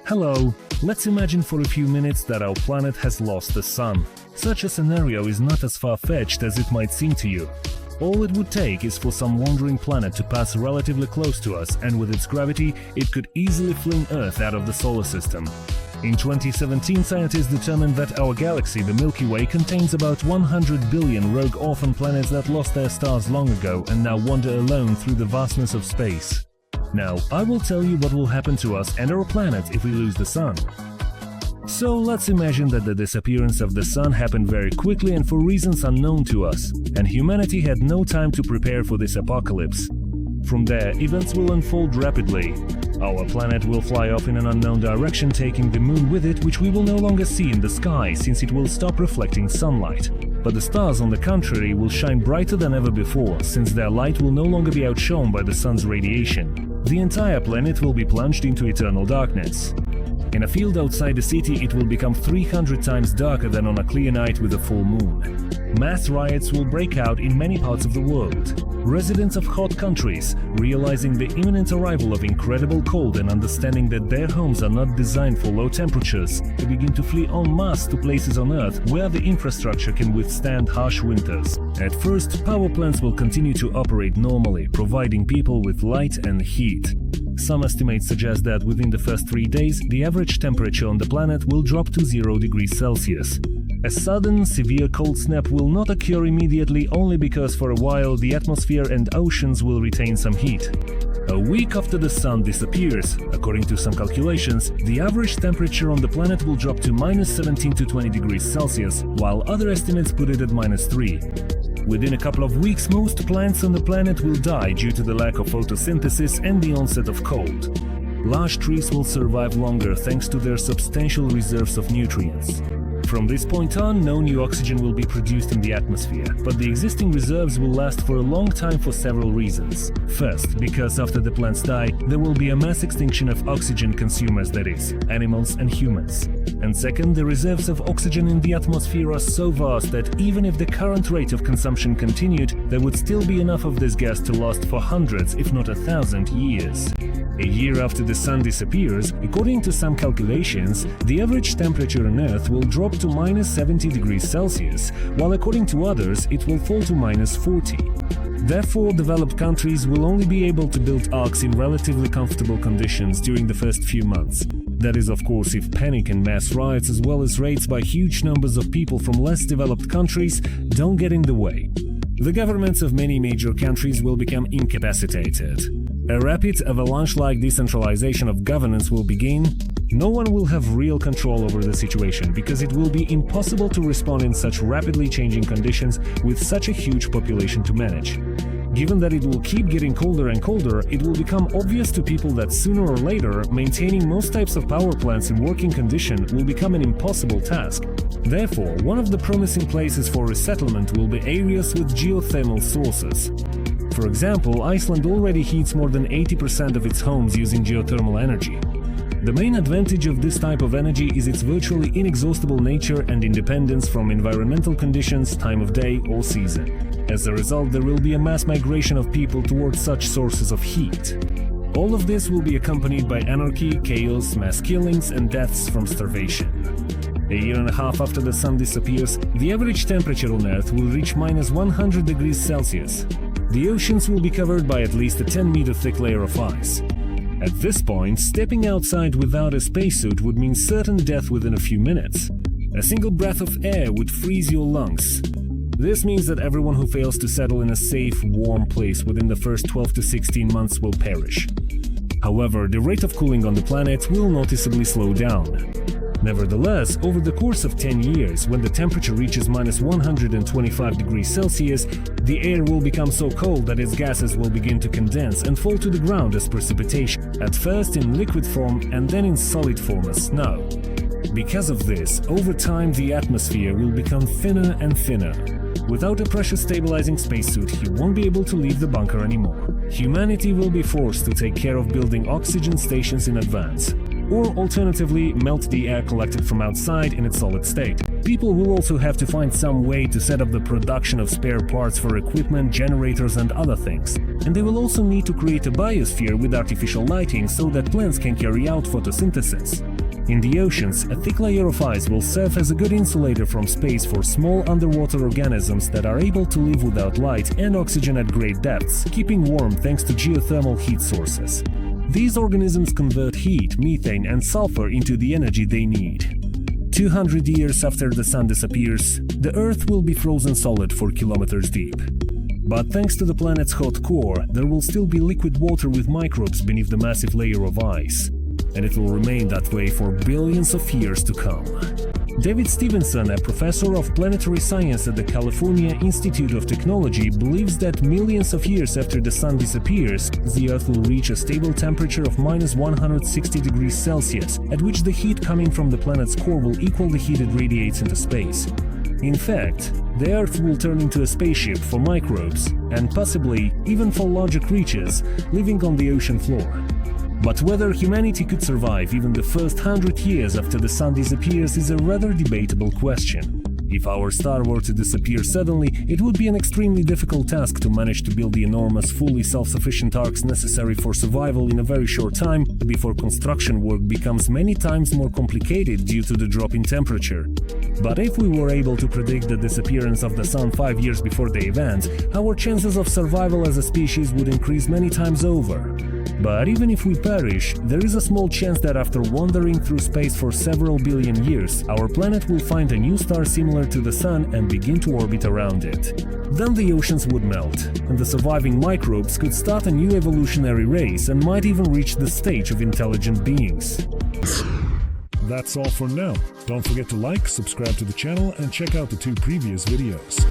Hello, let's imagine for a few minutes that our planet has lost the sun. Such a scenario is not as far-fetched as it might seem to you. All it would take is for some wandering planet to pass relatively close to us, and with its gravity, it could easily fling Earth out of the solar system. In 2017, scientists determined that our galaxy, the Milky Way, contains about 100 billion rogue orphan planets that lost their stars long ago and now wander alone through the vastness of space. Now, I will tell you what will happen to us and our planet if we lose the sun. So let's imagine that the disappearance of the sun happened very quickly and for reasons unknown to us, and humanity had no time to prepare for this apocalypse. From there, events will unfold rapidly. Our planet will fly off in an unknown direction, taking the moon with it, which we will no longer see in the sky since it will stop reflecting sunlight. But the stars, on the contrary, will shine brighter than ever before, since their light will no longer be outshone by the sun's radiation. The entire planet will be plunged into eternal darkness. In a field outside the city, it will become 300 times darker than on a clear night with a full moon. Mass riots will break out in many parts of the world. Residents of hot countries, realizing the imminent arrival of incredible cold and understanding that their homes are not designed for low temperatures, will begin to flee en masse to places on Earth where the infrastructure can withstand harsh winters. At first, power plants will continue to operate normally, providing people with light and heat. Some estimates suggest that within the first 3 days, the average temperature on the planet will drop to 0 degrees Celsius. A sudden, severe cold snap will not occur immediately only because for a while the atmosphere and oceans will retain some heat. A week after the sun disappears, according to some calculations, the average temperature on the planet will drop to -17 to 20 degrees Celsius, while other estimates put it at -3. Within a couple of weeks, most plants on the planet will die due to the lack of photosynthesis and the onset of cold. Large trees will survive longer thanks to their substantial reserves of nutrients. From this point on, no new oxygen will be produced in the atmosphere, but the existing reserves will last for a long time for several reasons. First, because after the plants die, there will be a mass extinction of oxygen consumers, that is, animals and humans. And second, the reserves of oxygen in the atmosphere are so vast that even if the current rate of consumption continued, there would still be enough of this gas to last for hundreds, if not 1,000 years. A year after the sun disappears, according to some calculations, the average temperature on Earth will drop to -70 degrees Celsius, while according to others, it will fall to -40. Therefore, developed countries will only be able to build arcs in relatively comfortable conditions during the first few months. That is, of course, if panic and mass riots as well as raids by huge numbers of people from less developed countries don't get in the way. The governments of many major countries will become incapacitated. A rapid avalanche-like decentralization of governance will begin. No one will have real control over the situation because it will be impossible to respond in such rapidly changing conditions with such a huge population to manage. Given that it will keep getting colder and colder, it will become obvious to people that sooner or later, maintaining most types of power plants in working condition will become an impossible task. Therefore, one of the promising places for resettlement will be areas with geothermal sources. For example, Iceland already heats more than 80% of its homes using geothermal energy. The main advantage of this type of energy is its virtually inexhaustible nature and independence from environmental conditions, time of day or season. As a result, there will be a mass migration of people towards such sources of heat. All of this will be accompanied by anarchy, chaos, mass killings and deaths from starvation. A year and a half after the sun disappears, the average temperature on Earth will reach -100 degrees Celsius. The oceans will be covered by at least a 10-meter thick layer of ice. At this point, stepping outside without a spacesuit would mean certain death within a few minutes. A single breath of air would freeze your lungs. This means that everyone who fails to settle in a safe, warm place within the first 12 to 16 months will perish. However, the rate of cooling on the planet will noticeably slow down. Nevertheless, over the course of 10 years, when the temperature reaches -125 degrees Celsius, the air will become so cold that its gases will begin to condense and fall to the ground as precipitation, at first in liquid form and then in solid form as snow. Because of this, over time the atmosphere will become thinner and thinner. Without a pressure-stabilizing spacesuit, you won't be able to leave the bunker anymore. Humanity will be forced to take care of building oxygen stations in advance. Or alternatively, melt the air collected from outside in its solid state. People will also have to find some way to set up the production of spare parts for equipment, generators and other things. And they will also need to create a biosphere with artificial lighting so that plants can carry out photosynthesis. In the oceans, a thick layer of ice will serve as a good insulator from space for small underwater organisms that are able to live without light and oxygen at great depths, keeping warm thanks to geothermal heat sources. These organisms convert heat, methane and sulfur into the energy they need. 200 years after the sun disappears, the Earth will be frozen solid for kilometers deep. But thanks to the planet's hot core, there will still be liquid water with microbes beneath the massive layer of ice. And it will remain that way for billions of years to come. David Stevenson, a professor of planetary science at the California Institute of Technology, believes that millions of years after the sun disappears, the Earth will reach a stable temperature of -160 degrees Celsius, at which the heat coming from the planet's core will equal the heat it radiates into space. In fact, the Earth will turn into a spaceship for microbes, and possibly even for larger creatures living on the ocean floor. But whether humanity could survive even the first 100 years after the sun disappears is a rather debatable question. If our star were to disappear suddenly, it would be an extremely difficult task to manage to build the enormous, fully self-sufficient arcs necessary for survival in a very short time, before construction work becomes many times more complicated due to the drop in temperature. But if we were able to predict the disappearance of the sun 5 years before the event, our chances of survival as a species would increase many times over. But even if we perish, there is a small chance that after wandering through space for several billion years, our planet will find a new star similar to the sun and begin to orbit around it. Then the oceans would melt, and the surviving microbes could start a new evolutionary race and might even reach the stage of intelligent beings. That's all for now. Don't forget to like, subscribe to the channel and check out the 2 previous videos.